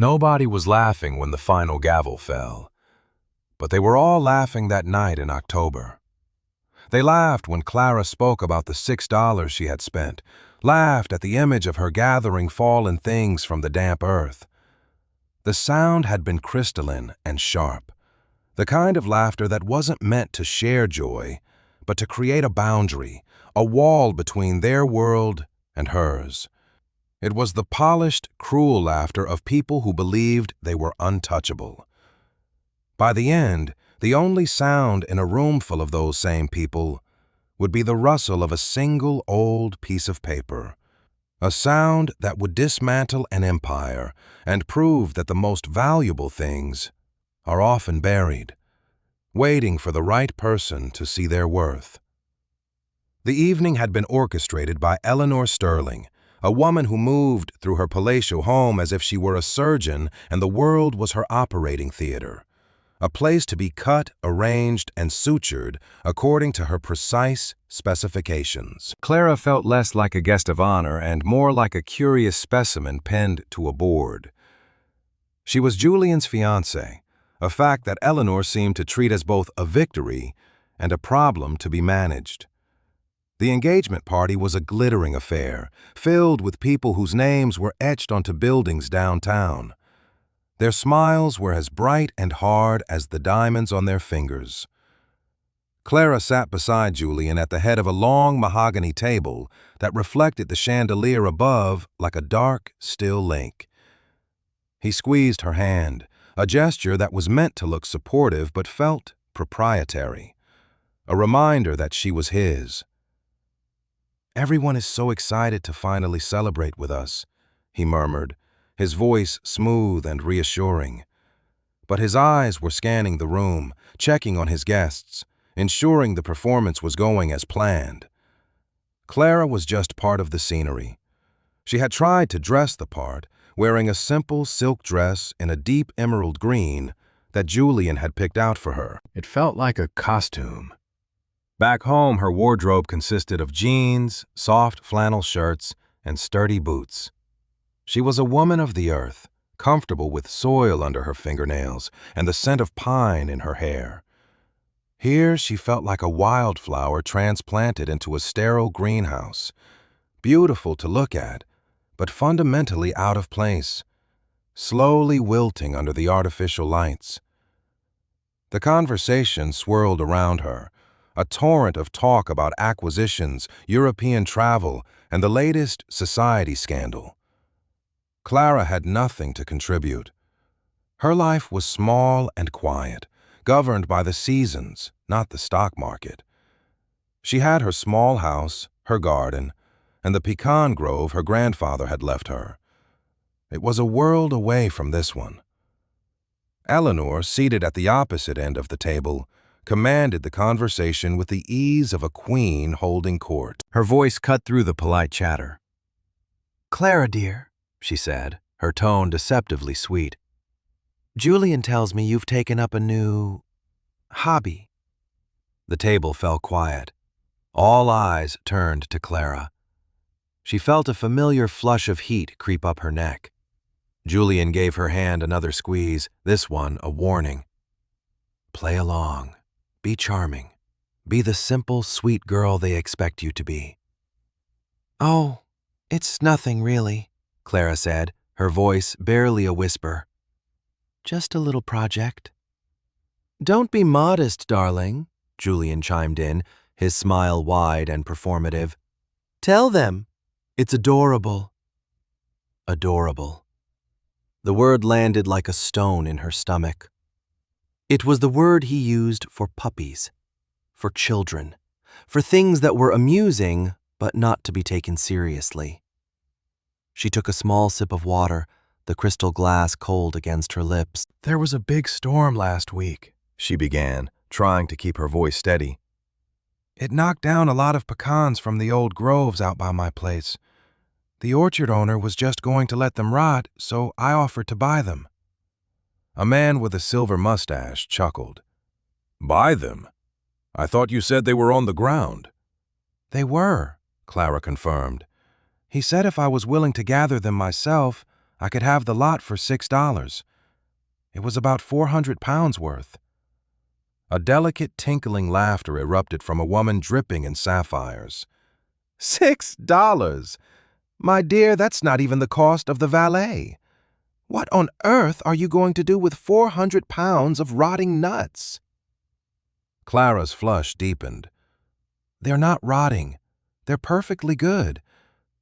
Nobody was laughing when the final gavel fell, but they were all laughing that night in October. They laughed when Clara spoke about the $6 she had spent, laughed at the image of her gathering fallen things from the damp earth. The sound had been crystalline and sharp, the kind of laughter that wasn't meant to share joy, but to create a boundary, a wall between their world and hers. It was the polished, cruel laughter of people who believed they were untouchable. By the end, the only sound in a room full of those same people would be the rustle of a single old piece of paper, a sound that would dismantle an empire and prove that the most valuable things are often buried, waiting for the right person to see their worth. The evening had been orchestrated by Eleanor Sterling, a woman who moved through her palatial home as if she were a surgeon and the world was her operating theater, a place to be cut, arranged, and sutured according to her precise specifications. Clara felt less like a guest of honor and more like a curious specimen pinned to a board. She was Julian's fiancée, a fact that Eleanor seemed to treat as both a victory and a problem to be managed. The engagement party was a glittering affair, filled with people whose names were etched onto buildings downtown. Their smiles were as bright and hard as the diamonds on their fingers. Clara sat beside Julian at the head of a long mahogany table that reflected the chandelier above like a dark, still lake. He squeezed her hand, a gesture that was meant to look supportive but felt proprietary, a reminder that she was his. "Everyone is so excited to finally celebrate with us," he murmured, his voice smooth and reassuring. But his eyes were scanning the room, checking on his guests, ensuring the performance was going as planned. Clara was just part of the scenery. She had tried to dress the part, wearing a simple silk dress in a deep emerald green that Julian had picked out for her. It felt like a costume. Back home, her wardrobe consisted of jeans, soft flannel shirts, and sturdy boots. She was a woman of the earth, comfortable with soil under her fingernails and the scent of pine in her hair. Here she felt like a wildflower transplanted into a sterile greenhouse, beautiful to look at, but fundamentally out of place, slowly wilting under the artificial lights. The conversation swirled around her, a torrent of talk about acquisitions, European travel, and the latest society scandal. Clara had nothing to contribute. Her life was small and quiet, governed by the seasons, not the stock market. She had her small house, her garden, and the pecan grove her grandfather had left her. It was a world away from this one. Eleanor, seated at the opposite end of the table, commanded the conversation with the ease of a queen holding court. Her voice cut through the polite chatter. "Clara, dear," she said, her tone deceptively sweet, "Julian tells me you've taken up a new hobby." The table fell quiet. All eyes turned to Clara. She felt a familiar flush of heat creep up her neck. Julian gave her hand another squeeze, this one a warning. "Play along. Be charming. Be the simple, sweet girl they expect you to be." "Oh, it's nothing really," Clara said, her voice barely a whisper. "Just a little project." "Don't be modest, darling," Julian chimed in, his smile wide and performative. "Tell them. It's adorable." Adorable. The word landed like a stone in her stomach. It was the word he used for puppies, for children, for things that were amusing but not to be taken seriously. She took a small sip of water, the crystal glass cold against her lips. "There was a big storm last week," she began, trying to keep her voice steady. "It knocked down a lot of pecans from the old groves out by my place. The orchard owner was just going to let them rot, so I offered to buy them." A man with a silver mustache chuckled. "Buy them? I thought you said they were on the ground." "They were," Clara confirmed. "He said if I was willing to gather them myself, I could have the lot for $6. It was about 400 pounds worth. A delicate tinkling laughter erupted from a woman dripping in sapphires. $6? My dear, that's not even the cost of the valet. What on earth are you going to do with 400 pounds of rotting nuts? Clara's flush deepened. They're not rotting. They're perfectly good.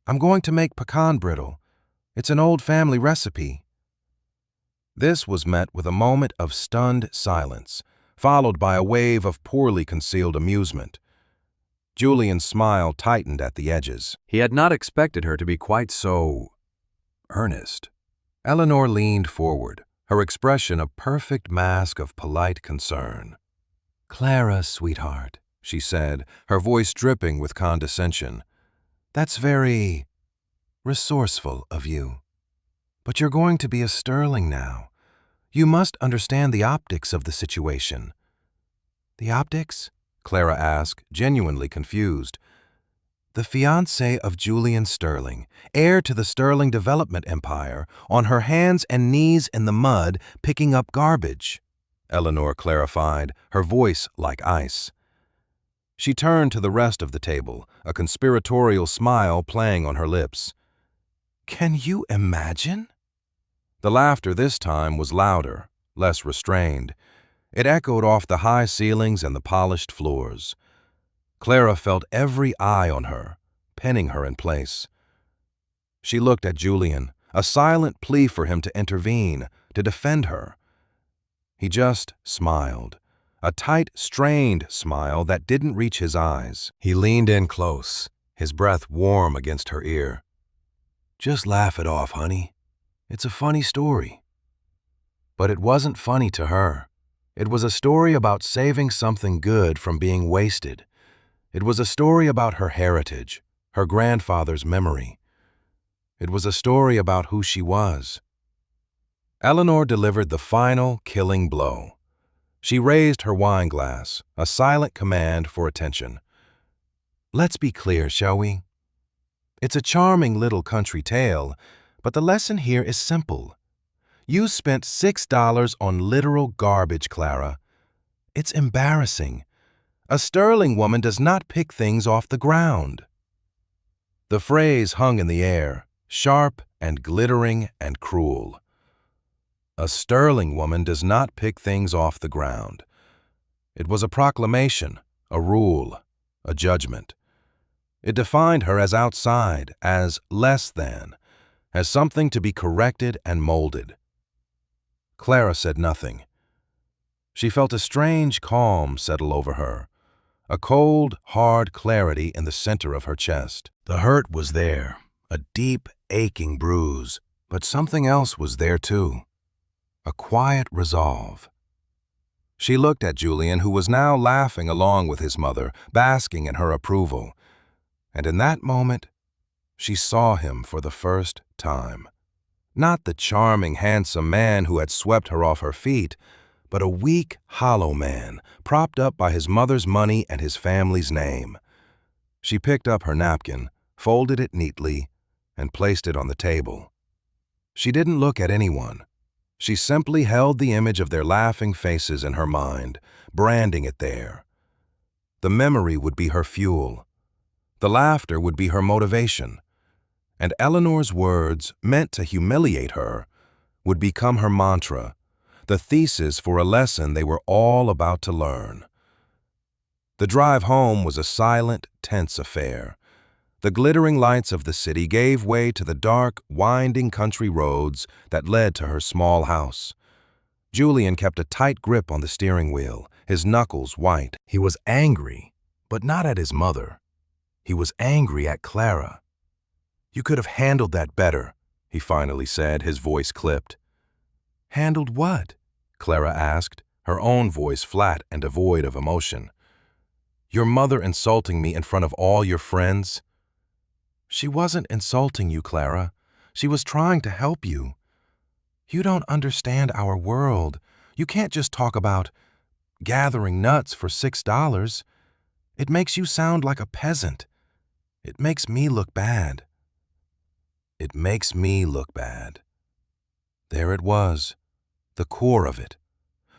I'm going to make pecan brittle. It's an old family recipe. This was met with a moment of stunned silence, followed by a wave of poorly concealed amusement. Julian's smile tightened at the edges. He had not expected her to be quite so earnest. Eleanor leaned forward, her expression a perfect mask of polite concern. "Clara, sweetheart," she said, her voice dripping with condescension. "That's very resourceful of you. But you're going to be a sterling now. You must understand the optics of the situation." "The optics?" Clara asked, genuinely confused. "The fiancé of Julian Sterling, heir to the Sterling development empire, on her hands and knees in the mud picking up garbage," Eleanor clarified, her voice like ice. She turned to the rest of the table, a conspiratorial smile playing on her lips. "Can you imagine?" The laughter this time was louder, less restrained. It echoed off the high ceilings and the polished floors. Clara felt every eye on her, pinning her in place. She looked at Julian, a silent plea for him to intervene, to defend her. He just smiled, a tight, strained smile that didn't reach his eyes. He leaned in close, his breath warm against her ear. "Just laugh it off, honey. It's a funny story." But it wasn't funny to her. It was a story about saving something good from being wasted. It was a story about her heritage, her grandfather's memory. It was a story about who she was. Eleanor delivered the final, killing blow. She raised her wine glass, a silent command for attention. "Let's be clear, shall we? It's a charming little country tale, but the lesson here is simple. You spent $6 on literal garbage, Clara. It's embarrassing. A sterling woman does not pick things off the ground." The phrase hung in the air, sharp and glittering and cruel. A sterling woman does not pick things off the ground. It was a proclamation, a rule, a judgment. It defined her as outside, as less than, as something to be corrected and molded. Clara said nothing. She felt a strange calm settle over her, a cold, hard clarity in the center of her chest. The hurt was there, a deep, aching bruise, but something else was there too, a quiet resolve. She looked at Julian, who was now laughing along with his mother, basking in her approval. And in that moment, she saw him for the first time. Not the charming, handsome man who had swept her off her feet, but a weak, hollow man, propped up by his mother's money and his family's name. She picked up her napkin, folded it neatly, and placed it on the table. She didn't look at anyone. She simply held the image of their laughing faces in her mind, branding it there. The memory would be her fuel. The laughter would be her motivation. And Eleanor's words, meant to humiliate her, would become her mantra, the thesis for a lesson they were all about to learn. The drive home was a silent, tense affair. The glittering lights of the city gave way to the dark, winding country roads that led to her small house. Julian kept a tight grip on the steering wheel, his knuckles white. He was angry, but not at his mother. He was angry at Clara. "You could have handled that better," he finally said, his voice clipped. "Handled what?" Clara asked, her own voice flat and devoid of emotion. "Your mother insulting me in front of all your friends?" "She wasn't insulting you, Clara. She was trying to help you. You don't understand our world. You can't just talk about gathering nuts for $6. It makes you sound like a peasant. It makes me look bad." "It makes me look bad," There it was, the core of it.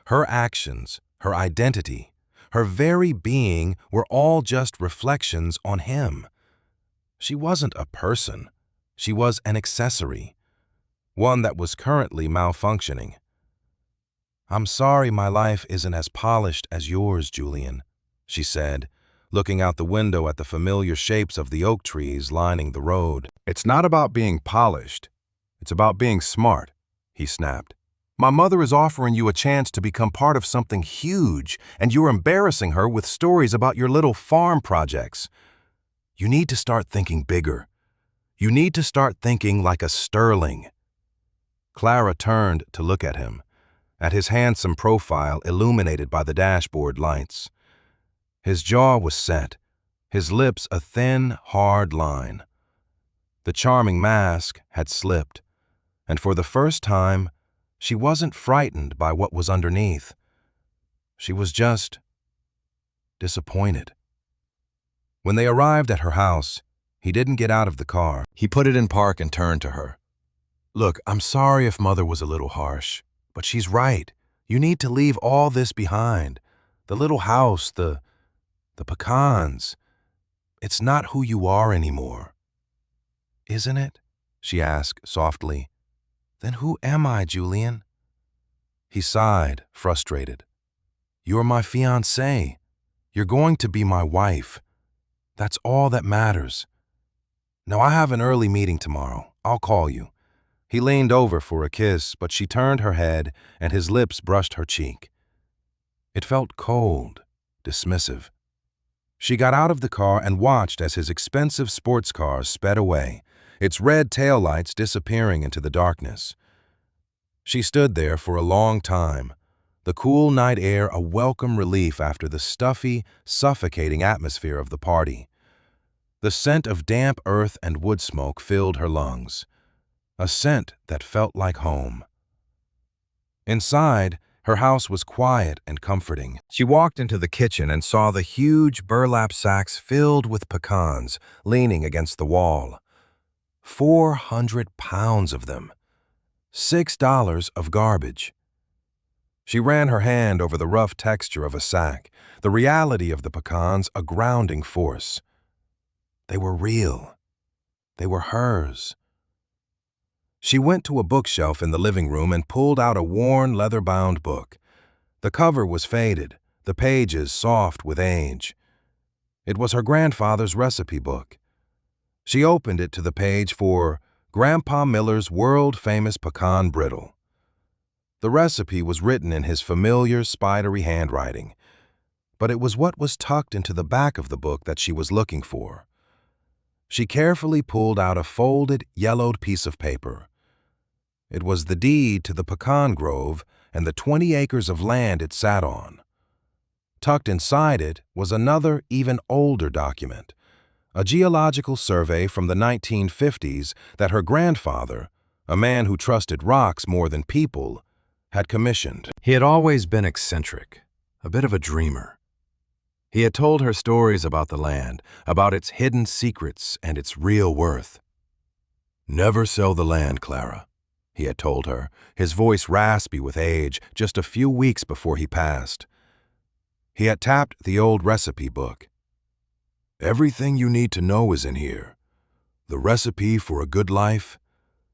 Her actions, her identity, her very being were all just reflections on him. She wasn't a person. She was an accessory, one that was currently malfunctioning. "I'm sorry my life isn't as polished as yours, Julian," she said, looking out the window at the familiar shapes of the oak trees lining the road. "It's not about being polished. It's about being smart," he snapped. "My mother is offering you a chance to become part of something huge, and you're embarrassing her with stories about your little farm projects. You need to start thinking bigger. You need to start thinking like a Sterling." Clara turned to look at him, at his handsome profile illuminated by the dashboard lights. His jaw was set, his lips a thin, hard line. The charming mask had slipped, and for the first time, she wasn't frightened by what was underneath. She was just disappointed. When they arrived at her house, he didn't get out of the car. He put it in park and turned to her. "Look, I'm sorry if Mother was a little harsh, but she's right. You need to leave all this behind. The little house, the pecans. It's not who you are anymore." "Isn't it?" she asked softly. "Then who am I, Julian?" He sighed, frustrated. "You're my fiancée. You're going to be my wife. That's all that matters. Now I have an early meeting tomorrow. I'll call you." He leaned over for a kiss, but she turned her head and his lips brushed her cheek. It felt cold, dismissive. She got out of the car and watched as his expensive sports car sped away, its red taillights disappearing into the darkness. She stood there for a long time, the cool night air a welcome relief after the stuffy, suffocating atmosphere of the party. The scent of damp earth and wood smoke filled her lungs, a scent that felt like home. Inside, her house was quiet and comforting. She walked into the kitchen and saw the huge burlap sacks filled with pecans leaning against the wall. 400 pounds of them. $6 of garbage. She ran her hand over the rough texture of a sack, the reality of the pecans a grounding force. They were real. They were hers. She went to a bookshelf in the living room and pulled out a worn, leather-bound book. The cover was faded, the pages soft with age. It was her grandfather's recipe book. She opened it to the page for Grandpa Miller's world-famous Pecan Brittle. The recipe was written in his familiar, spidery handwriting, but it was what was tucked into the back of the book that she was looking for. She carefully pulled out a folded, yellowed piece of paper. It was the deed to the pecan grove and the 20 acres of land it sat on. Tucked inside it was another, even older document, a geological survey from the 1950s that her grandfather, a man who trusted rocks more than people, had commissioned. He had always been eccentric, a bit of a dreamer. He had told her stories about the land, about its hidden secrets and its real worth. "Never sell the land, Clara," he had told her, his voice raspy with age, just a few weeks before he passed. He had tapped the old recipe book. "Everything you need to know is in here. The recipe for a good life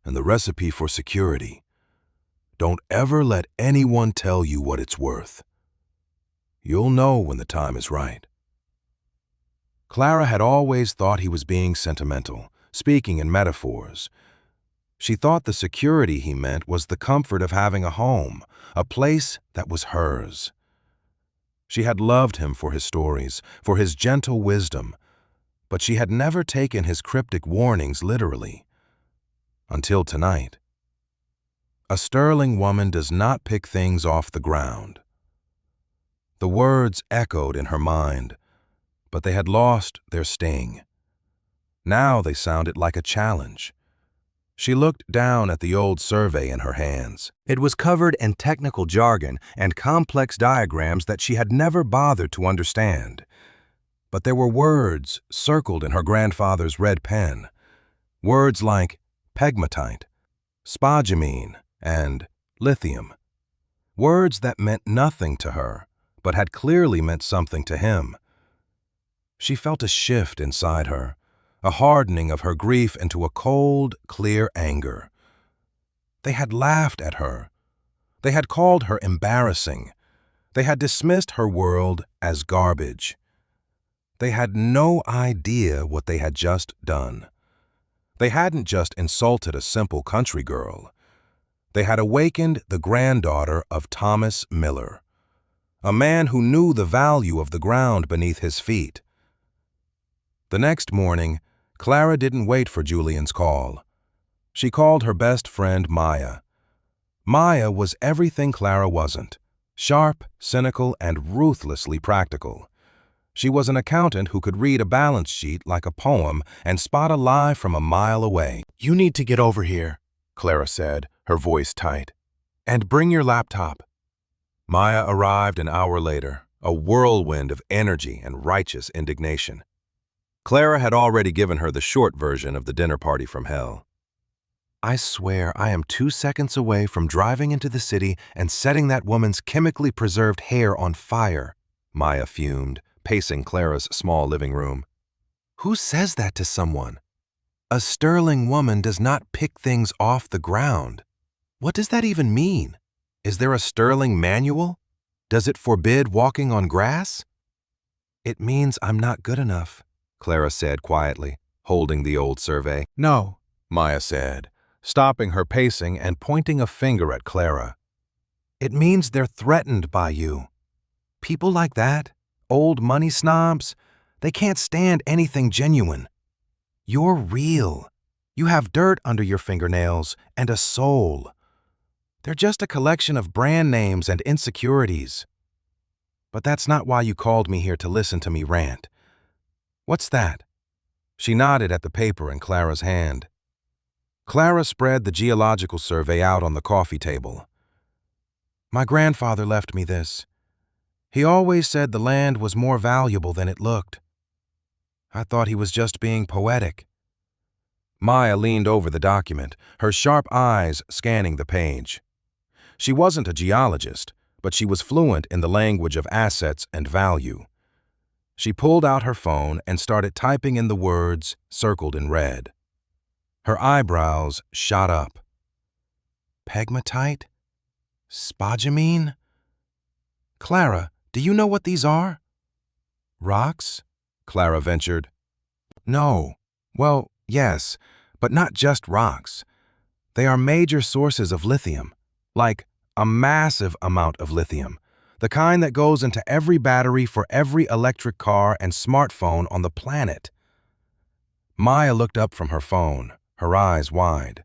and the recipe for security. Don't ever let anyone tell you what it's worth. You'll know when the time is right." Clara had always thought he was being sentimental, speaking in metaphors. She thought the security he meant was the comfort of having a home, a place that was hers. She had loved him for his stories, for his gentle wisdom, but she had never taken his cryptic warnings literally. Until tonight. A sterling woman does not pick things off the ground. The words echoed in her mind, but they had lost their sting. Now they sounded like a challenge. She looked down at the old survey in her hands. It was covered in technical jargon and complex diagrams that she had never bothered to understand. But there were words circled in her grandfather's red pen. Words like pegmatite, spodumene, and lithium. Words that meant nothing to her, but had clearly meant something to him. She felt a shift inside her, a hardening of her grief into a cold, clear anger. They had laughed at her. They had called her embarrassing. They had dismissed her world as garbage. They had no idea what they had just done. They hadn't just insulted a simple country girl. They had awakened the granddaughter of Thomas Miller, a man who knew the value of the ground beneath his feet. The next morning, Clara didn't wait for Julian's call. She called her best friend Maya. Maya was everything Clara wasn't: sharp, cynical, and ruthlessly practical. She was an accountant who could read a balance sheet like a poem and spot a lie from a mile away. "You need to get over here," Clara said, her voice tight. "And bring your laptop." Maya arrived an hour later, a whirlwind of energy and righteous indignation. Clara had already given her the short version of the dinner party from hell. "I swear I am 2 seconds away from driving into the city and setting that woman's chemically preserved hair on fire," Maya fumed, pacing Clara's small living room. "Who says that to someone? A sterling woman does not pick things off the ground. What does that even mean? Is there a sterling manual? Does it forbid walking on grass?" "It means I'm not good enough," Clara said quietly, holding the old survey. "No," Maya said, stopping her pacing and pointing a finger at Clara. "It means they're threatened by you. People like that, old money snobs, they can't stand anything genuine. You're real. You have dirt under your fingernails and a soul. They're just a collection of brand names and insecurities. But that's not why you called me here to listen to me rant. What's that?" She nodded at the paper in Clara's hand. Clara spread the geological survey out on the coffee table. "My grandfather left me this. He always said the land was more valuable than it looked. I thought he was just being poetic." Maya leaned over the document, her sharp eyes scanning the page. She wasn't a geologist, but she was fluent in the language of assets and value. She pulled out her phone and started typing in the words circled in red. Her eyebrows shot up. Pegmatite? Spodumene? "Clara, do you know what these are?" "Rocks?" Clara ventured. "No. Well, yes, but not just rocks. They are major sources of lithium, like a massive amount of lithium, the kind that goes into every battery for every electric car and smartphone on the planet." Maya looked up from her phone, her eyes wide.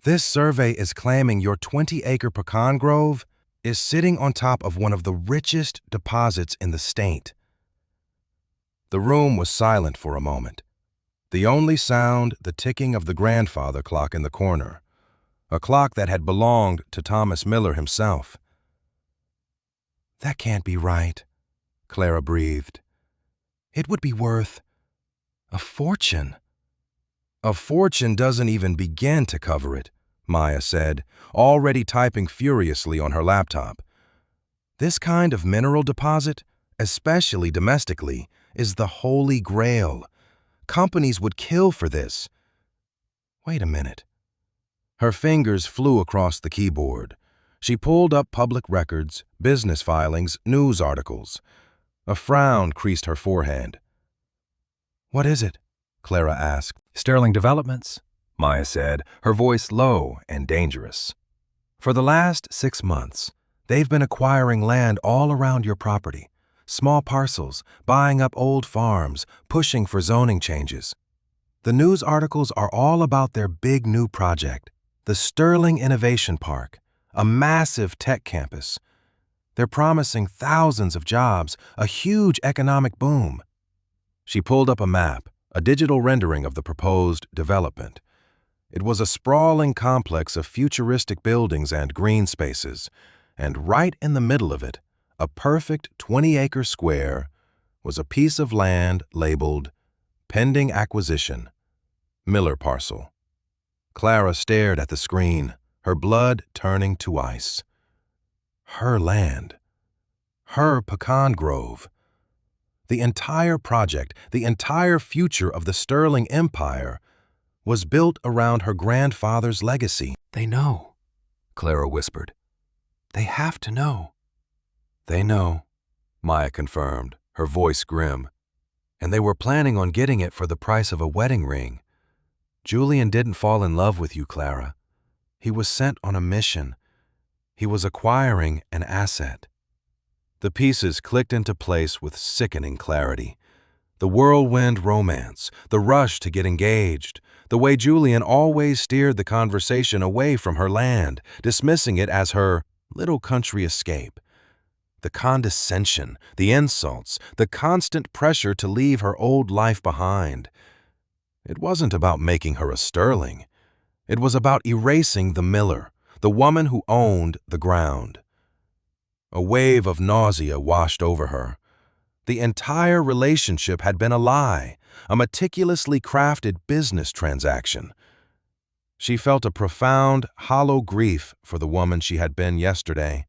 "This survey is claiming your 20-acre pecan grove is sitting on top of one of the richest deposits in the state." The room was silent for a moment. The only sound, the ticking of the grandfather clock in the corner, a clock that had belonged to Thomas Miller himself. "That can't be right," Clara breathed. "It would be worth a fortune." "A fortune doesn't even begin to cover it," Maya said, already typing furiously on her laptop. "This kind of mineral deposit, especially domestically, is the holy grail. Companies would kill for this." "Wait a minute." Her fingers flew across the keyboard. She pulled up public records, business filings, news articles. A frown creased her forehead. "What is it?" Clara asked. "Sterling Developments," Maya said, her voice low and dangerous. "For the last 6 months, they've been acquiring land all around your property, small parcels, buying up old farms, pushing for zoning changes. The news articles are all about their big new project, the Sterling Innovation Park, a massive tech campus. They're promising thousands of jobs, a huge economic boom." She pulled up a map, a digital rendering of the proposed development. It was a sprawling complex of futuristic buildings and green spaces, and right in the middle of it, a perfect 20-acre square, was a piece of land labeled Pending Acquisition, Miller Parcel. Clara stared at the screen, her blood turning to ice. Her land. Her pecan grove. The entire project, the entire future of the Sterling Empire was built around her grandfather's legacy. They know, Clara whispered. They have to know. They know, Maya confirmed, her voice grim. And they were planning on getting it for the price of a wedding ring. Julian didn't fall in love with you, Clara. He was sent on a mission. He was acquiring an asset. The pieces clicked into place with sickening clarity. The whirlwind romance, the rush to get engaged, the way Julian always steered the conversation away from her land, dismissing it as her little country escape. The condescension, the insults, the constant pressure to leave her old life behind. It wasn't about making her a Sterling. It was about erasing the Miller, the woman who owned the ground. A wave of nausea washed over her. The entire relationship had been a lie, a meticulously crafted business transaction. She felt a profound, hollow grief for the woman she had been yesterday,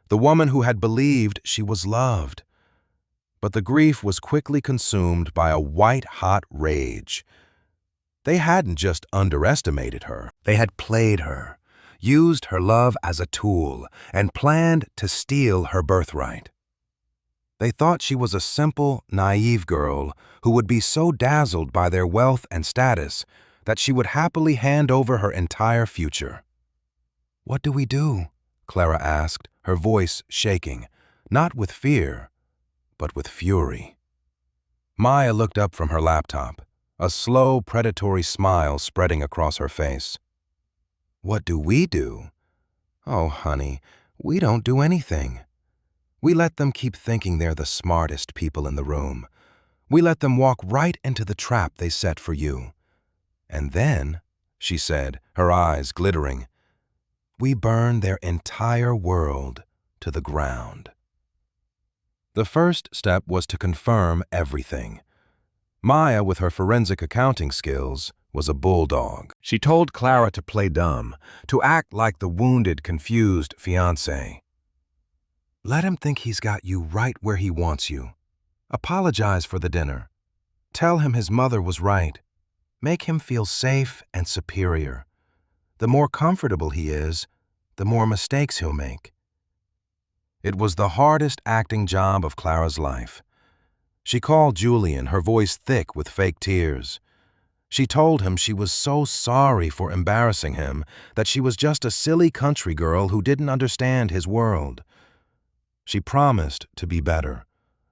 the woman who had believed she was loved. But the grief was quickly consumed by a white-hot rage. They hadn't just underestimated her. They had played her, used her love as a tool, and planned to steal her birthright. They thought she was a simple, naive girl who would be so dazzled by their wealth and status that she would happily hand over her entire future. "What do we do?" Clara asked, her voice shaking, not with fear, but with fury. Maya looked up from her laptop, a slow, predatory smile spreading across her face. "What do we do? Oh, honey, we don't do anything. We let them keep thinking they're the smartest people in the room. We let them walk right into the trap they set for you. And then," she said, her eyes glittering, "we burn their entire world to the ground." The first step was to confirm everything. Maya, with her forensic accounting skills, was a bulldog. She told Clara to play dumb, to act like the wounded, confused fiancé. Let him think he's got you right where he wants you. Apologize for the dinner. Tell him his mother was right. Make him feel safe and superior. The more comfortable he is, the more mistakes he'll make. It was the hardest acting job of Clara's life. She called Julian, her voice thick with fake tears. She told him she was so sorry for embarrassing him, that she was just a silly country girl who didn't understand his world. She promised to be better,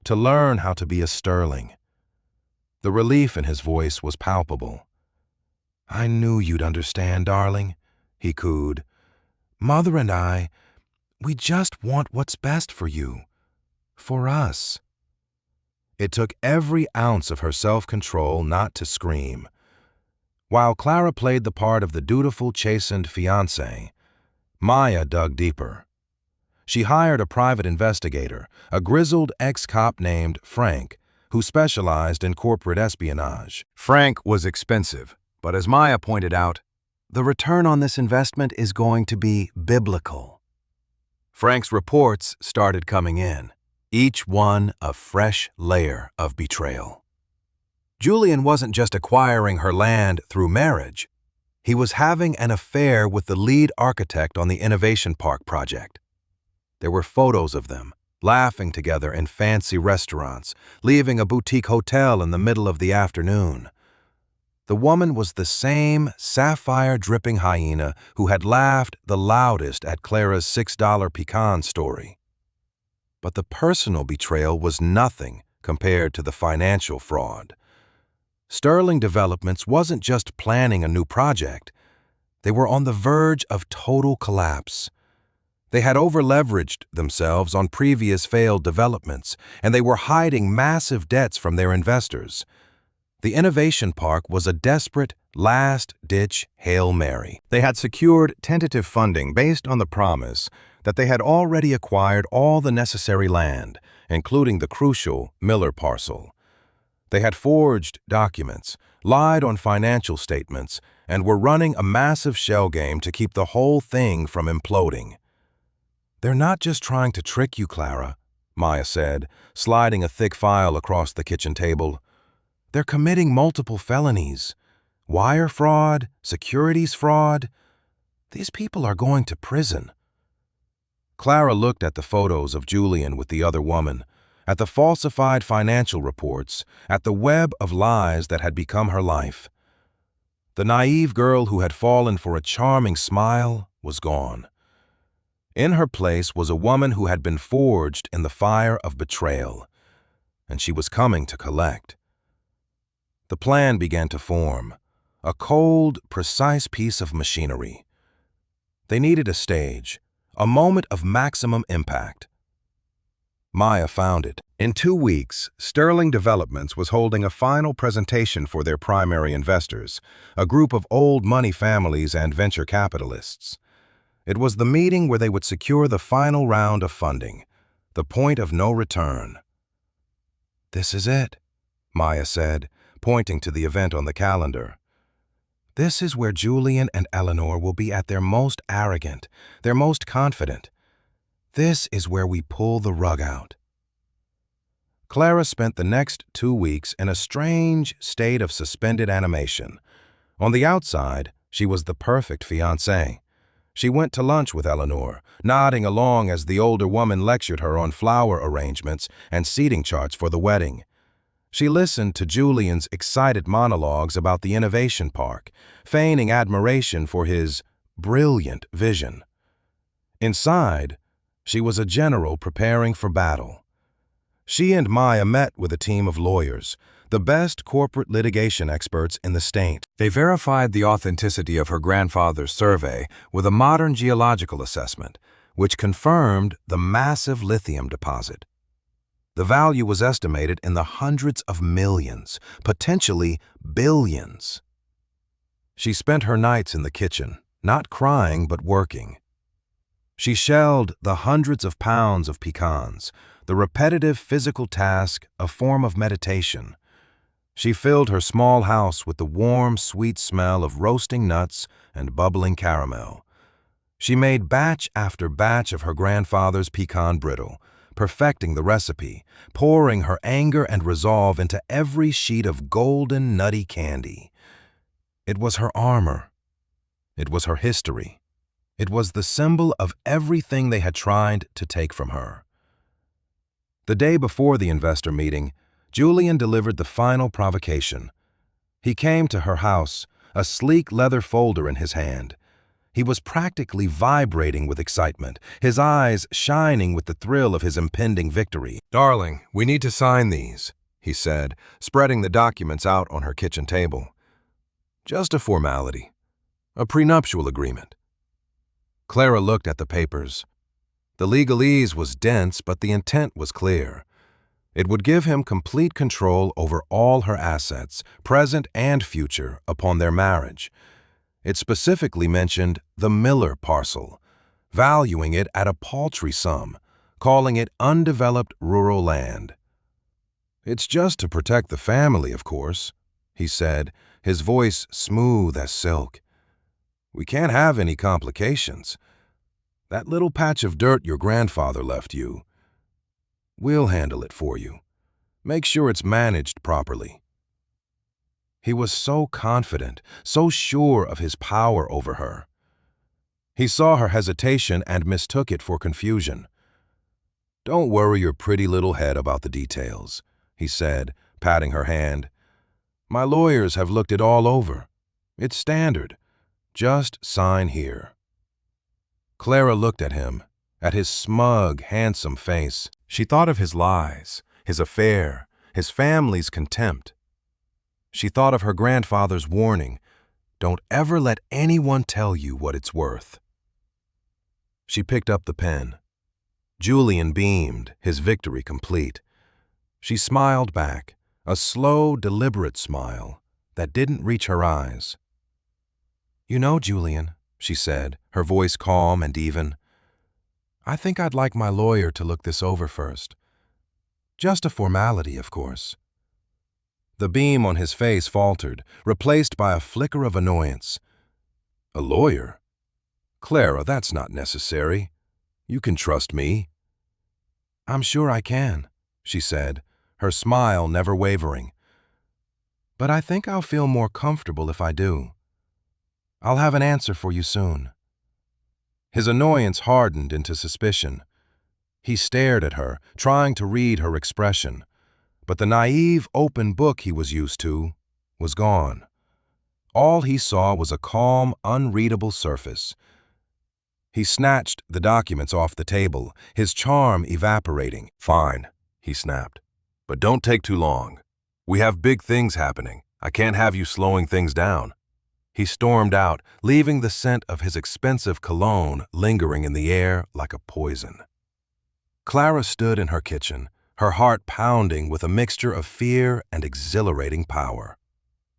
to learn how to be a Sterling. The relief in his voice was palpable. "I knew you'd understand, darling," he cooed. "Mother and I, we just want what's best for you, for us." It took every ounce of her self-control not to scream. While Clara played the part of the dutiful, chastened fiancé, Maya dug deeper. She hired a private investigator, a grizzled ex-cop named Frank, who specialized in corporate espionage. Frank was expensive, but as Maya pointed out, the return on this investment is going to be biblical. Frank's reports started coming in, each one a fresh layer of betrayal. Julian wasn't just acquiring her land through marriage. He was having an affair with the lead architect on the Innovation Park project. There were photos of them, laughing together in fancy restaurants, leaving a boutique hotel in the middle of the afternoon. The woman was the same sapphire-dripping hyena who had laughed the loudest at Clara's $6 pecan story. But the personal betrayal was nothing compared to the financial fraud. Sterling Developments wasn't just planning a new project. They were on the verge of total collapse. They had over-leveraged themselves on previous failed developments, and they were hiding massive debts from their investors. The Innovation Park was a desperate, last-ditch Hail Mary. They had secured tentative funding based on the promise that they had already acquired all the necessary land, including the crucial Miller parcel. They had forged documents, lied on financial statements, and were running a massive shell game to keep the whole thing from imploding. "They're not just trying to trick you, Clara," Maya said, sliding a thick file across the kitchen table. "They're committing multiple felonies. Wire fraud, securities fraud. These people are going to prison." Clara looked at the photos of Julian with the other woman, at the falsified financial reports, at the web of lies that had become her life. The naive girl who had fallen for a charming smile was gone. In her place was a woman who had been forged in the fire of betrayal, and she was coming to collect. The plan began to form, a cold, precise piece of machinery. They needed a stage, a moment of maximum impact. Maya found it. In 2 weeks, Sterling Developments was holding a final presentation for their primary investors, a group of old money families and venture capitalists. It was the meeting where they would secure the final round of funding, the point of no return. "This is it," Maya said, pointing to the event on the calendar. "This is where Julian and Eleanor will be at their most arrogant, their most confident. This is where we pull the rug out." Clara spent the next 2 weeks in a strange state of suspended animation. On the outside, she was the perfect fiancée. She went to lunch with Eleanor, nodding along as the older woman lectured her on flower arrangements and seating charts for the wedding. She listened to Julian's excited monologues about the innovation park, feigning admiration for his brilliant vision. Inside, she was a general preparing for battle. She and Maya met with a team of lawyers, the best corporate litigation experts in the state. They verified the authenticity of her grandfather's survey with a modern geological assessment, which confirmed the massive lithium deposit. The value was estimated in the hundreds of millions, potentially billions. She spent her nights in the kitchen, not crying but working. She shelled the hundreds of pounds of pecans, the repetitive physical task, a form of meditation. She filled her small house with the warm, sweet smell of roasting nuts and bubbling caramel. She made batch after batch of her grandfather's pecan brittle, perfecting the recipe, pouring her anger and resolve into every sheet of golden, nutty candy. It was her armor. It was her history. It was the symbol of everything they had tried to take from her. The day before the investor meeting, Julian delivered the final provocation. He came to her house, a sleek leather folder in his hand. He was practically vibrating with excitement, his eyes shining with the thrill of his impending victory. "Darling, we need to sign these," he said, spreading the documents out on her kitchen table. "Just a formality, a prenuptial agreement." Clara looked at the papers. The legalese was dense, but the intent was clear. It would give him complete control over all her assets, present and future, upon their marriage. It specifically mentioned the Miller parcel, valuing it at a paltry sum, calling it undeveloped rural land. "It's just to protect the family, of course," he said, his voice smooth as silk. "We can't have any complications. That little patch of dirt your grandfather left you, we'll handle it for you. Make sure it's managed properly." He was so confident, so sure of his power over her. He saw her hesitation and mistook it for confusion. "Don't worry your pretty little head about the details," he said, patting her hand. "My lawyers have looked it all over. It's standard. Just sign here." Clara looked at him, at his smug, handsome face. She thought of his lies, his affair, his family's contempt. She thought of her grandfather's warning, "Don't ever let anyone tell you what it's worth." She picked up the pen. Julian beamed, his victory complete. She smiled back, a slow, deliberate smile that didn't reach her eyes. "You know, Julian," she said, her voice calm and even, "I think I'd like my lawyer to look this over first. Just a formality, of course." The beam on his face faltered, replaced by a flicker of annoyance. A lawyer? Clara, that's not necessary. You can trust me. I'm sure I can, she said, her smile never wavering. But I think I'll feel more comfortable if I do. I'll have an answer for you soon. His annoyance hardened into suspicion. He stared at her, trying to read her expression, but the naive, open book he was used to was gone. All he saw was a calm, unreadable surface. He snatched the documents off the table, his charm evaporating. Fine, he snapped. But don't take too long. We have big things happening. I can't have you slowing things down. He stormed out, leaving the scent of his expensive cologne lingering in the air like a poison. Clara stood in her kitchen, her heart pounding with a mixture of fear and exhilarating power.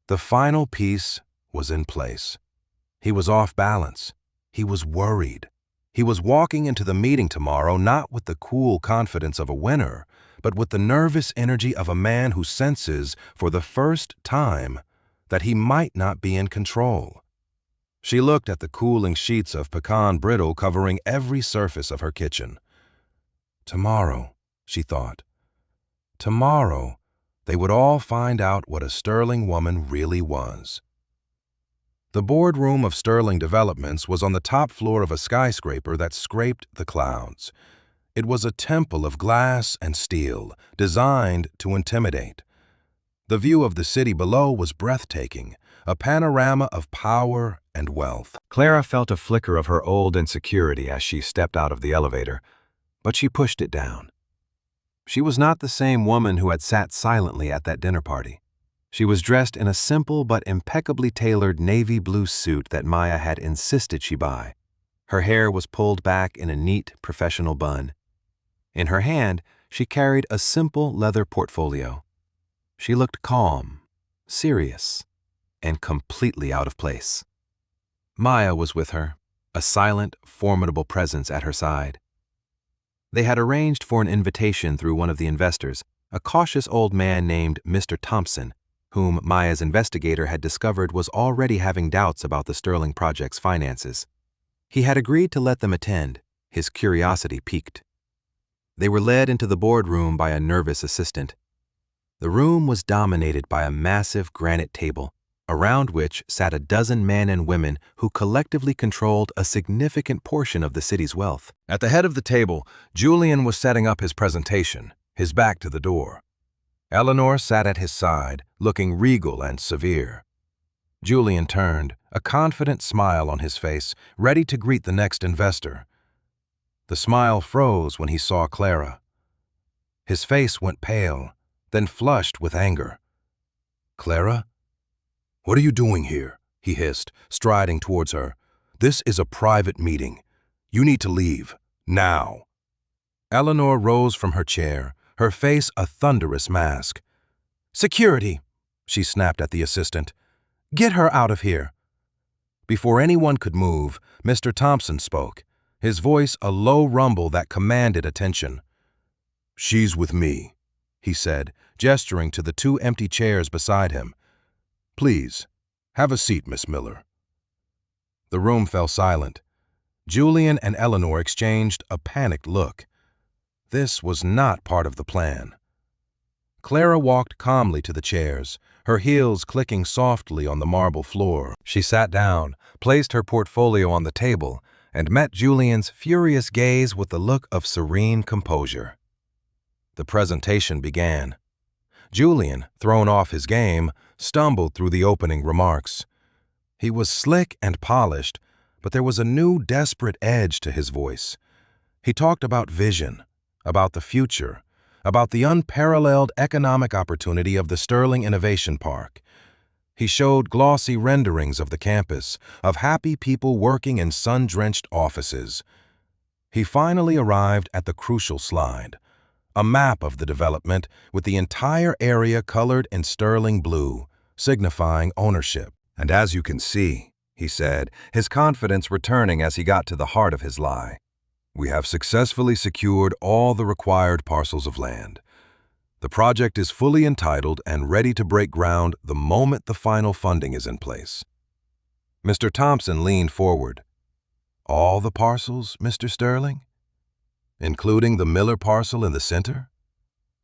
The final piece was in place. He was off balance. He was worried. He was walking into the meeting tomorrow not with the cool confidence of a winner, but with the nervous energy of a man who senses, for the first time, that he might not be in control. She looked at the cooling sheets of pecan brittle covering every surface of her kitchen. Tomorrow, she thought. Tomorrow, they would all find out what a Sterling woman really was. The boardroom of Sterling Developments was on the top floor of a skyscraper that scraped the clouds. It was a temple of glass and steel, designed to intimidate. The view of the city below was breathtaking, a panorama of power and wealth. Clara felt a flicker of her old insecurity as she stepped out of the elevator, but she pushed it down. She was not the same woman who had sat silently at that dinner party. She was dressed in a simple but impeccably tailored navy blue suit that Maya had insisted she buy. Her hair was pulled back in a neat, professional bun. In her hand, she carried a simple leather portfolio. She looked calm, serious, and completely out of place. Maya was with her, a silent, formidable presence at her side. They had arranged for an invitation through one of the investors, a cautious old man named Mr. Thompson, whom Maya's investigator had discovered was already having doubts about the Sterling project's finances. He had agreed to let them attend, his curiosity piqued. They were led into the boardroom by a nervous assistant. The room was dominated by a massive granite table, around which sat a dozen men and women who collectively controlled a significant portion of the city's wealth. At the head of the table, Julian was setting up his presentation, his back to the door. Eleanor sat at his side, looking regal and severe. Julian turned, a confident smile on his face, ready to greet the next investor. The smile froze when he saw Clara. His face went pale, then flushed with anger. "Clara? What are you doing here?" he hissed, striding towards her. "This is a private meeting. You need to leave, now." Eleanor rose from her chair, her face a thunderous mask. "Security!" she snapped at the assistant. "Get her out of here." Before anyone could move, Mr. Thompson spoke, his voice a low rumble that commanded attention. "She's with me," he said, gesturing to the two empty chairs beside him. "Please, have a seat, Miss Miller." The room fell silent. Julian and Eleanor exchanged a panicked look. This was not part of the plan. Clara walked calmly to the chairs, her heels clicking softly on the marble floor. She sat down, placed her portfolio on the table, and met Julian's furious gaze with a look of serene composure. The presentation began. Julian, thrown off his game, stumbled through the opening remarks. He was slick and polished, but there was a new, desperate edge to his voice. He talked about vision, about the future, about the unparalleled economic opportunity of the Sterling Innovation Park. He showed glossy renderings of the campus, of happy people working in sun-drenched offices. He finally arrived at the crucial slide, a map of the development with the entire area colored in sterling blue, signifying ownership. "And as you can see," he said, his confidence returning as he got to the heart of his lie, "we have successfully secured all the required parcels of land. The project is fully entitled and ready to break ground the moment the final funding is in place. Mr. Thompson leaned forward. All the parcels, Mr. Sterling? Including the Miller parcel in the center?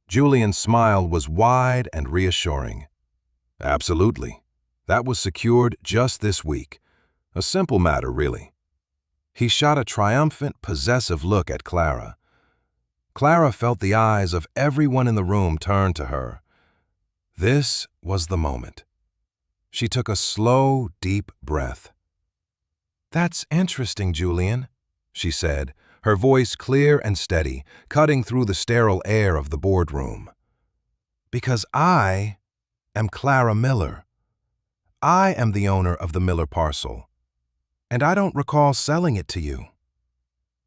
Julian's smile was wide and reassuring. Absolutely. That was secured just this week. A simple matter, really. He shot a triumphant, possessive look at Clara. Clara felt the eyes of everyone in the room turn to her. This was the moment. She took a slow, deep breath. "That's interesting, Julian," she said, her voice clear and steady, cutting through the sterile air of the boardroom. "Because I am Clara Miller. I am the owner of the Miller parcel, and I don't recall selling it to you."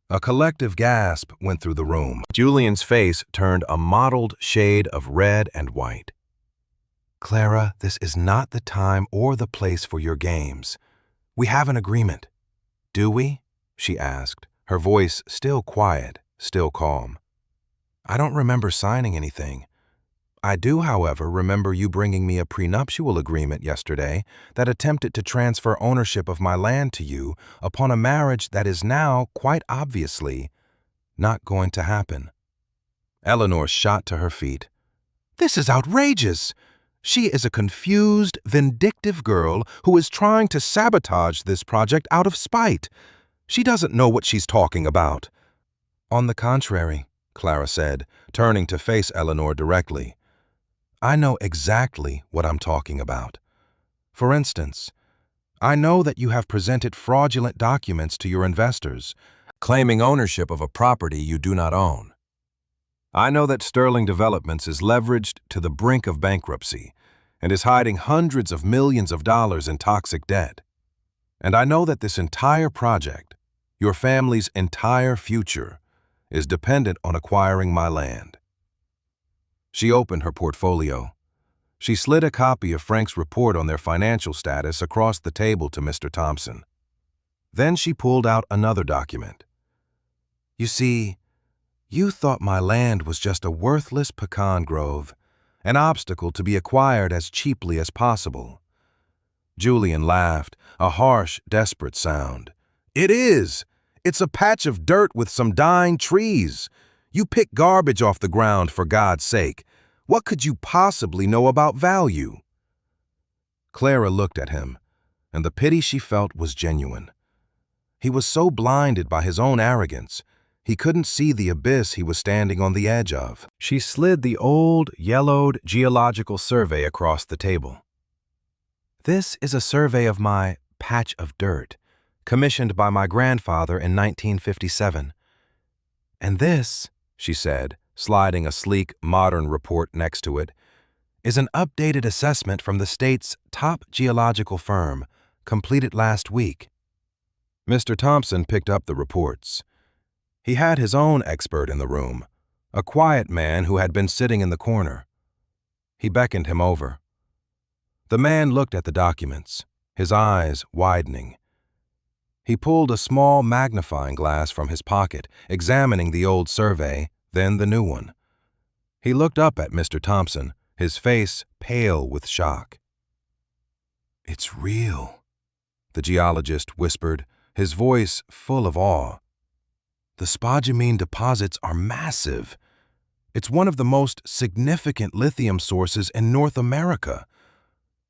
A collective gasp went through the room. Julian's face turned a mottled shade of red and white. "Clara, this is not the time or the place for your games. We have an agreement. Do we?" she asked, her voice still quiet, still calm. "I don't remember signing anything. I do, however, remember you bringing me a prenuptial agreement yesterday that attempted to transfer ownership of my land to you upon a marriage that is now, quite obviously, not going to happen." Eleanor shot to her feet. "This is outrageous! She is a confused, vindictive girl who is trying to sabotage this project out of spite. She doesn't know what she's talking about." "On the contrary," Clara said, turning to face Eleanor directly. "I know exactly what I'm talking about. For instance, I know that you have presented fraudulent documents to your investors, claiming ownership of a property you do not own. I know that Sterling Developments is leveraged to the brink of bankruptcy and is hiding hundreds of millions of dollars in toxic debt. And I know that this entire project, your family's entire future, is dependent on acquiring my land." She opened her portfolio. She slid a copy of Frank's report on their financial status across the table to Mr. Thompson. Then she pulled out another document. "You see, you thought my land was just a worthless pecan grove, an obstacle to be acquired as cheaply as possible." Julian laughed, a harsh, desperate sound. "It is! It's a patch of dirt with some dying trees. You pick garbage off the ground, for God's sake. What could you possibly know about value?" Clara looked at him, and the pity she felt was genuine. He was so blinded by his own arrogance, he couldn't see the abyss he was standing on the edge of. She slid the old, yellowed geological survey across the table. "This is a survey of my patch of dirt, commissioned by my grandfather in 1957. And this," she said, sliding a sleek, modern report next to it, "is an updated assessment from the state's top geological firm, completed last week." Mr. Thompson picked up the reports. He had his own expert in the room, a quiet man who had been sitting in the corner. He beckoned him over. The man looked at the documents, his eyes widening. He pulled a small magnifying glass from his pocket, examining the old survey, then the new one. He looked up at Mr. Thompson, his face pale with shock. "It's real," the geologist whispered, his voice full of awe. "The spodumene deposits are massive. It's one of the most significant lithium sources in North America.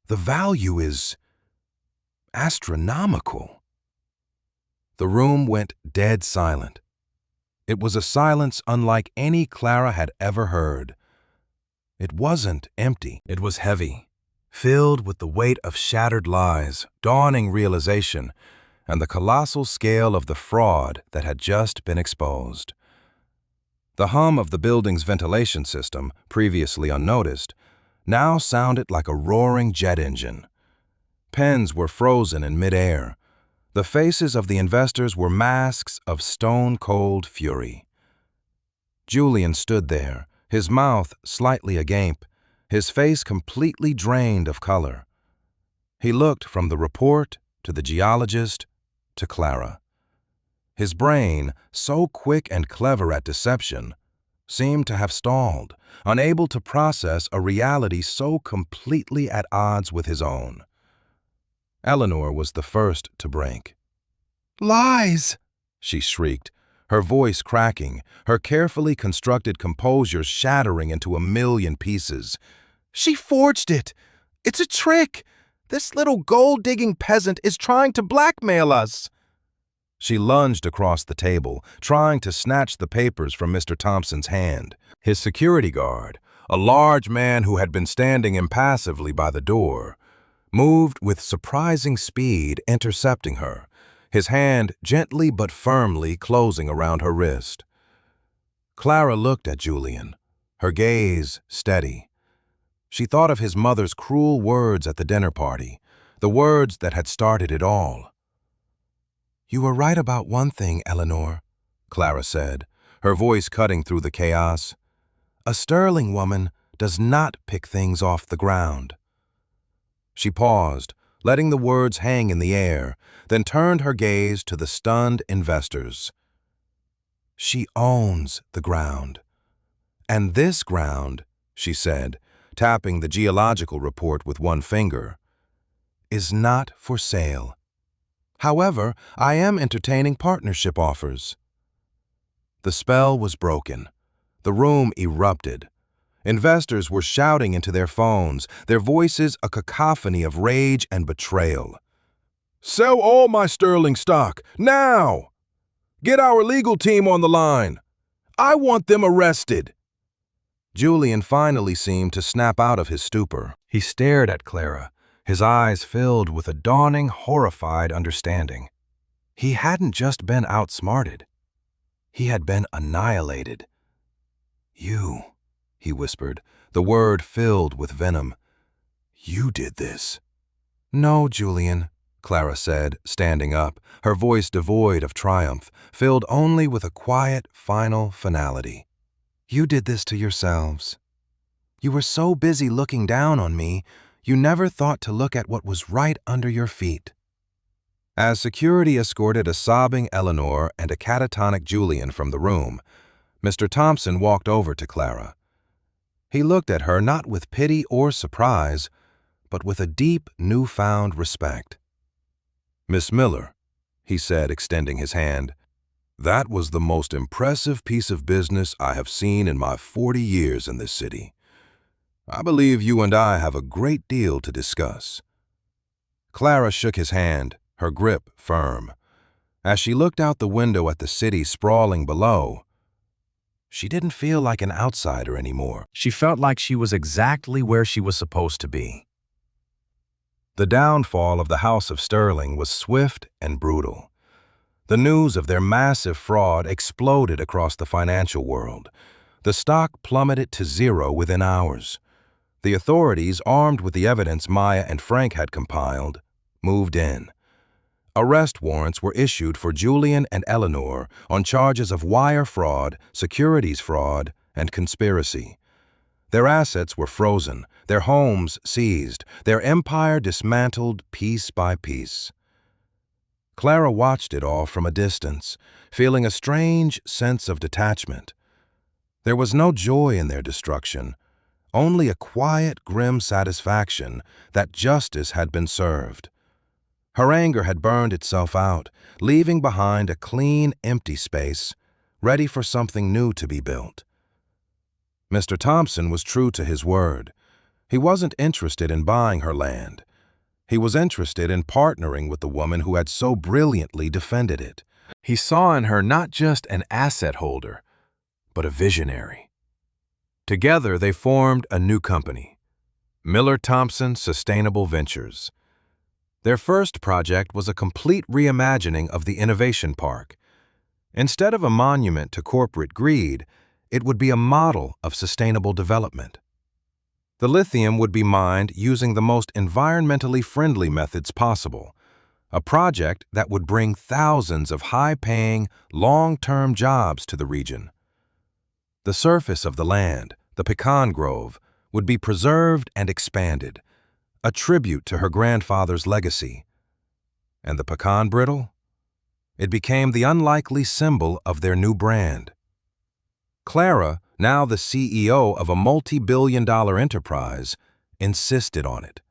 The value is astronomical." The room went dead silent. It was a silence unlike any Clara had ever heard. It wasn't empty. It was heavy, filled with the weight of shattered lies, dawning realization, and the colossal scale of the fraud that had just been exposed. The hum of the building's ventilation system, previously unnoticed, now sounded like a roaring jet engine. Pens were frozen in midair. The faces of the investors were masks of stone-cold fury. Julian stood there, his mouth slightly agape, his face completely drained of color. He looked from the report to the geologist to Clara. His brain, so quick and clever at deception, seemed to have stalled, unable to process a reality so completely at odds with his own. Eleanor was the first to break. "Lies!" she shrieked, her voice cracking, her carefully constructed composure shattering into a million pieces. "She forged it! It's a trick! This little gold-digging peasant is trying to blackmail us!" She lunged across the table, trying to snatch the papers from Mr. Thompson's hand. His security guard, a large man who had been standing impassively by the door, moved with surprising speed, intercepting her, his hand gently but firmly closing around her wrist. Clara looked at Julian, her gaze steady. She thought of his mother's cruel words at the dinner party, the words that had started it all. "You were right about one thing, Eleanor," Clara said, her voice cutting through the chaos. "A sterling woman does not pick things off the ground." She paused, letting the words hang in the air, then turned her gaze to the stunned investors. "She owns the ground. And this ground," she said, tapping the geological report with one finger, "is not for sale. However, I am entertaining partnership offers." The spell was broken. The room erupted. Investors were shouting into their phones, their voices a cacophony of rage and betrayal. "Sell all my sterling stock, now! Get our legal team on the line! I want them arrested!" Julian finally seemed to snap out of his stupor. He stared at Clara, his eyes filled with a dawning, horrified understanding. He hadn't just been outsmarted. He had been annihilated. "You," he whispered, the word filled with venom. "You did this." "No, Julian," Clara said, standing up, her voice devoid of triumph, filled only with a quiet, final finality. "You did this to yourselves. You were so busy looking down on me, you never thought to look at what was right under your feet." As security escorted a sobbing Eleanor and a catatonic Julian from the room, Mr. Thompson walked over to Clara. He looked at her not with pity or surprise, but with a deep, newfound respect. "Miss Miller," he said, extending his hand, "that was the most impressive piece of business I have seen in my 40 years in this city. I believe you and I have a great deal to discuss." Clara shook his hand, her grip firm. As she looked out the window at the city sprawling below, she didn't feel like an outsider anymore. She felt like she was exactly where she was supposed to be. The downfall of the House of Sterling was swift and brutal. The news of their massive fraud exploded across the financial world. The stock plummeted to zero within hours. The authorities, armed with the evidence Maya and Frank had compiled, moved in. Arrest warrants were issued for Julian and Eleanor on charges of wire fraud, securities fraud, and conspiracy. Their assets were frozen, their homes seized, their empire dismantled piece by piece. Clara watched it all from a distance, feeling a strange sense of detachment. There was no joy in their destruction, only a quiet, grim satisfaction that justice had been served. Her anger had burned itself out, leaving behind a clean, empty space, ready for something new to be built. Mr. Thompson was true to his word. He wasn't interested in buying her land. He was interested in partnering with the woman who had so brilliantly defended it. He saw in her not just an asset holder, but a visionary. Together they formed a new company, Miller Thompson Sustainable Ventures. Their first project was a complete reimagining of the Innovation Park. Instead of a monument to corporate greed, it would be a model of sustainable development. The lithium would be mined using the most environmentally friendly methods possible, a project that would bring thousands of high-paying, long-term jobs to the region. The surface of the land, the pecan grove, would be preserved and expanded, a tribute to her grandfather's legacy. And the pecan brittle? It became the unlikely symbol of their new brand. Clara, now the CEO of a multi-billion-dollar enterprise, insisted on it.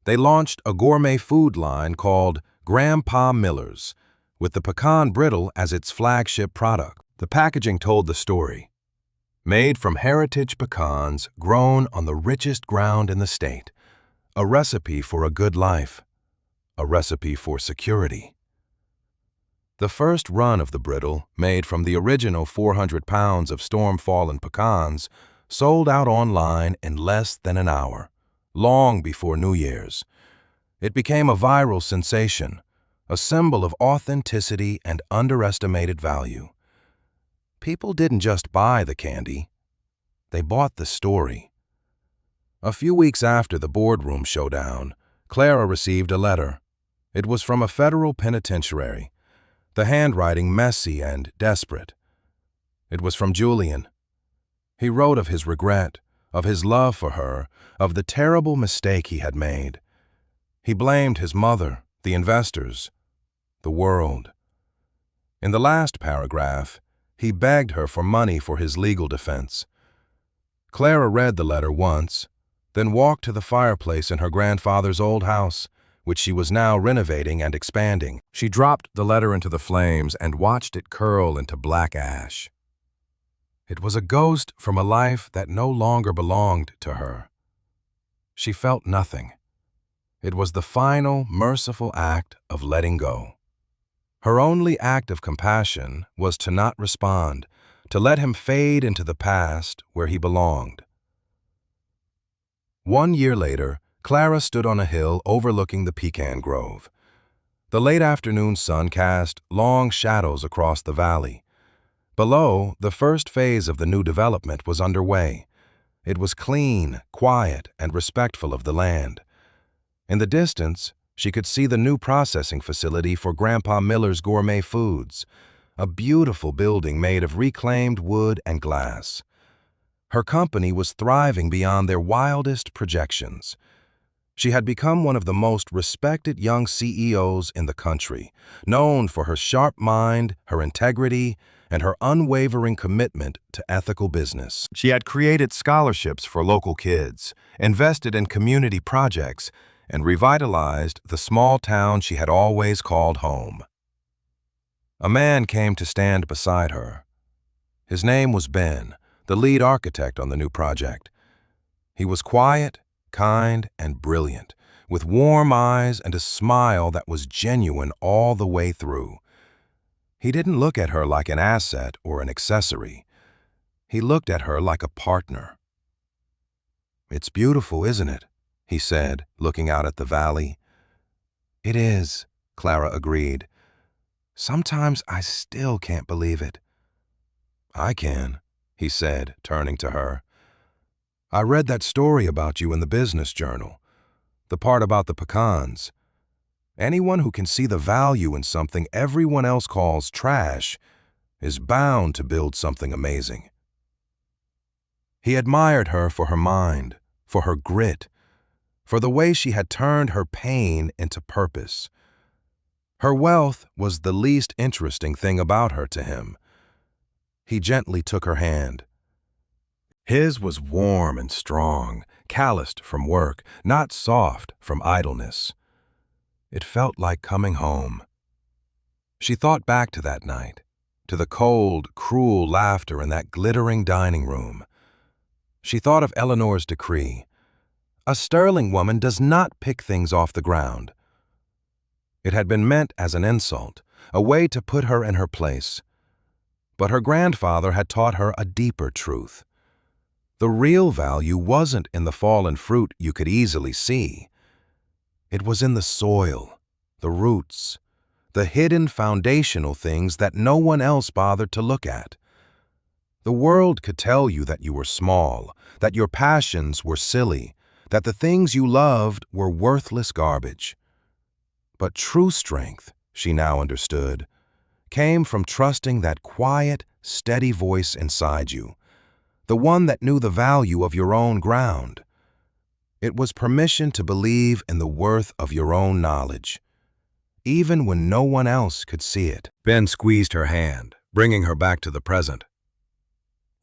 They launched a gourmet food line called Grandpa Miller's, with the Pecan Brittle as its flagship product. The packaging told the story. Made from heritage pecans grown on the richest ground in the state. A recipe for a good life. A recipe for security. The first run of the brittle, made from the original 400 pounds of storm-fallen pecans, sold out online in less than an hour, long before New Year's. It became a viral sensation, a symbol of authenticity and underestimated value. People didn't just buy the candy, they bought the story. A few weeks after the boardroom showdown, Clara received a letter. It was from a federal penitentiary, the handwriting messy and desperate. It was from Julian. He wrote of his regret, of his love for her, of the terrible mistake he had made. He blamed his mother, the investors, the world. In the last paragraph, he begged her for money for his legal defense. Clara read the letter once, then walked to the fireplace in her grandfather's old house, which she was now renovating and expanding. She dropped the letter into the flames and watched it curl into black ash. It was a ghost from a life that no longer belonged to her. She felt nothing. It was the final, merciful act of letting go. Her only act of compassion was to not respond, to let him fade into the past where he belonged. 1 year later, Clara stood on a hill overlooking the pecan grove. The late afternoon sun cast long shadows across the valley. Below, the first phase of the new development was underway. It was clean, quiet, and respectful of the land. In the distance, she could see the new processing facility for Grandpa Miller's gourmet foods, a beautiful building made of reclaimed wood and glass. Her company was thriving beyond their wildest projections. She had become one of the most respected young CEOs in the country, known for her sharp mind, her integrity, and her unwavering commitment to ethical business. She had created scholarships for local kids, invested in community projects, and revitalized the small town she had always called home. A man came to stand beside her. His name was Ben, the lead architect on the new project. He was quiet, kind, and brilliant, with warm eyes and a smile that was genuine all the way through. He didn't look at her like an asset or an accessory. He looked at her like a partner. "It's beautiful, isn't it?" he said, looking out at the valley. "It is," Clara agreed. "Sometimes I still can't believe it." "I can," he said, turning to her. "I read that story about you in the business journal, the part about the pecans. Anyone who can see the value in something everyone else calls trash is bound to build something amazing." He admired her for her mind, for her grit, for the way she had turned her pain into purpose. Her wealth was the least interesting thing about her to him. He gently took her hand. His was warm and strong, calloused from work, not soft from idleness. It felt like coming home. She thought back to that night, to the cold, cruel laughter in that glittering dining room. She thought of Eleanor's decree. A sterling woman does not pick things off the ground. It had been meant as an insult, a way to put her in her place. But her grandfather had taught her a deeper truth. The real value wasn't in the fallen fruit you could easily see. It was in the soil, the roots, the hidden foundational things that no one else bothered to look at. The world could tell you that you were small, that your passions were silly, that the things you loved were worthless garbage. But true strength, she now understood, came from trusting that quiet, steady voice inside you, the one that knew the value of your own ground. It was permission to believe in the worth of your own knowledge, even when no one else could see it. Ben squeezed her hand, bringing her back to the present.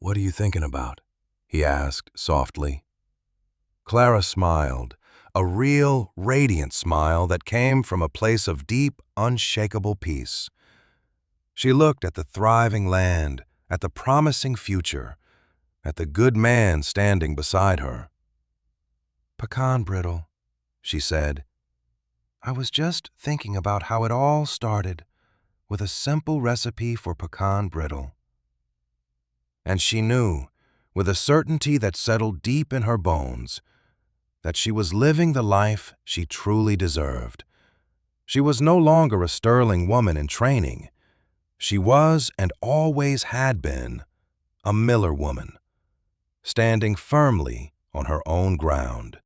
"What are you thinking about?" he asked softly. Clara smiled, a real, radiant smile that came from a place of deep, unshakable peace. She looked at the thriving land, at the promising future, at the good man standing beside her. "Pecan Brittle," she said. "I was just thinking about how it all started, with a simple recipe for pecan brittle." And she knew, with a certainty that settled deep in her bones, that she was living the life she truly deserved. She was no longer a sterling woman in training. She was, and always had been, a Miller woman, standing firmly on her own ground.